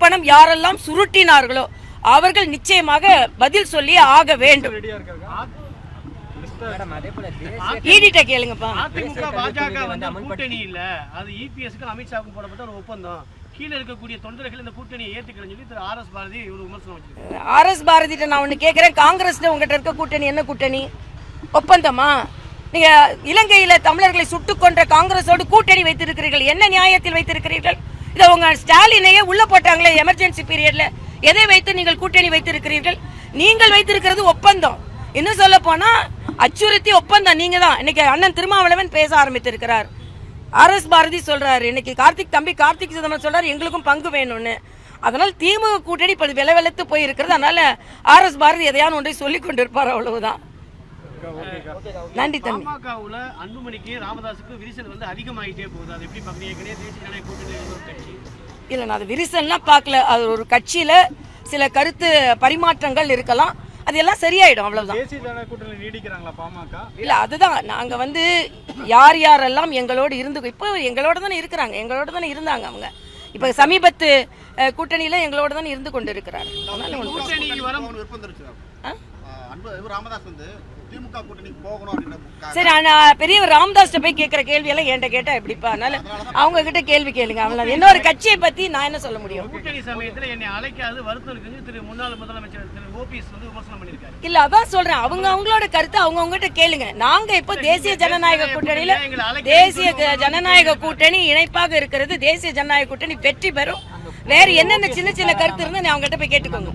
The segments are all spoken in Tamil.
பணம் யாரெல்லாம் சுருட்டினார்களோ அவர்கள் நிச்சயமாக பதில் சொல்லி ஆக வேண்டும். ஈடிட்ட கேளுங்கப்பா. அதிமுக பாஜக வந்து கூட்டணி இல்ல, அது இபிஎஸ்க்கு அமித்ஷாவுக்கு போடப்பட்ட ஒரு ஒப்பந்தம். கீழே இருக்கக்கூடிய தொண்டர்கள் இந்த கூட்டணியை ஏத்துக்கலன்னு சொல்லி திரு ஆர்.எஸ். பாரதி ஒரு விமர்சனம் வச்சிருக்காரு. ஆர்.எஸ். பாரதிட்ட நான் ஒண்ணு கேட்கிறேன், காங்கிரஸ்ல உங்ககிட்ட இருக்க கூட்டணி என்ன கூட்டணி? ஒப்பந்தமா? நீங்க இலங்கையில தமிழர்களை சுட்டுக் கொன்ற காங்கிரஸோடு கூட்டணி வைத்திருக்கிறீர்கள், என்ன நியாயத்தில் வைத்திருக்கிறீர்கள்? இதை உங்க ஸ்டாலினையே உள்ள போட்டாங்களே எமர்ஜென்சி பீரியட்ல, எதை வைத்து நீங்கள் கூட்டணி வைத்திருக்கிறீர்கள்? நீங்கள் வைத்திருக்கிறது ஒப்பந்தம். இன்னும் சொல்ல போனா அச்சுறுத்தி ஒப்பந்தம் நீங்க தான். இன்னைக்கு அண்ணன் திருமாவளவன் பேச ஆரம்பித்திருக்கிறார். ஆர்.எஸ். பாரதி சொல்றாரு, இன்னைக்கு கார்த்திக் சிதம்பரம் சொல்றாரு எங்களுக்கும் பங்கு வேணும்னு. அதனால திமுக கூட்டணி இப்ப வெள்ளவெளத்து போய் இருக்கிறது. அதனால ஆர்.எஸ். பாரதி எதையான ஒன்றை சொல்லிக் கொண்டிருப்பார், அவ்வளவுதான். நன்றி தம்பி. பாமகவுல அன்புமணிக்கு ராமதாஸுக்கு விரிசல் வந்து அதிகமாயிட்டே போகுது. அது எப்படி பாக்குறீங்க? தேசிய ஜனநாயக கூட்டணி ஒரு கட்சி இல்ல, நான் அது விரிசல்லாம் பார்க்கல. அது ஒரு கட்சியில சில கருத்து பரிமாற்றங்கள் இருக்கலாம், அது எல்லாம் சரியாயிடும், அவ்வளவுதான். தேசிய ஜனநாயக கூட்டணி நீடிக்கிறாங்களா பாமக? இல்ல, அதுதான் நாங்க வந்து யார் யாரெல்லாம் எங்களோடு இருந்து இப்போ எங்களோட தானே இருக்கிறாங்க, எங்களோட தானே இருந்தாங்க அவங்க. இப்ப சமீபத்து கூட்டணியில எங்களோட தானே இருந்து கொண்டு இருக்கிறார். ராமதாஸ் வந்து திமுக கூட்டணிக்கு போகணும் அப்படின்னு சரி, பெரியவர் ராமதாஸ் போய் கேட்கிற கேள்வி எல்லாம் என்கிட்ட கேட்டா எப்படிப்பா? அதனால அவங்க கிட்ட கேள்வி கேளுங்க, அவ்வளவு. இன்னொரு கட்சியை பத்தி நான் என்ன சொல்ல முடியும்? கூட்டணி சமயத்துல என்னை அழைக்காது வருத்தம் இருக்கு திரு முன்னாள் முதலமைச்சர் திரு ஓபிஎஸ் வந்து விமர்சனம் பண்ணிருக்காரு. இல்ல, அதான் சொல்றேன், அவங்களோட கருத்து அவங்ககிட்ட கேளுங்க. நாங்க இப்ப தேசிய ஜனநாயக கூட்டணியில, தேசிய ஜனநாயக கூட்டணி இணைப்பாக இருக்கிறது. தேசிய ஜனநாயக கூட்டணி வெற்றி பெறும். வேற என்னென்ன சின்ன சின்ன கருத்து இருந்தா அவங்க கிட்ட போய் கேட்டுக்கோங்க.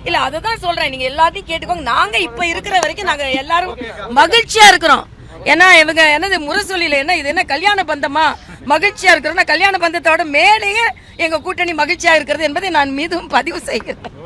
இல்ல, அததான் சொல்றேன், நீங்க எல்லாத்தையும் கேட்டுக்கோங்க. நாங்க இப்ப இருக்கிற வரைக்கும் நாங்க எல்லாரும் மகிழ்ச்சியா இருக்கிறோம். ஏன்னா இவங்க என்னது முரசொலியில என்ன இது என்ன கல்யாண பந்தமா மகிழ்ச்சியா இருக்கிறோம். கல்யாண பந்தத்தோட மேலேயே எங்க கூட்டணி மகிழ்ச்சியா இருக்கிறது என்பதை நான் மீதும் பதிவு செய்கிறேன்.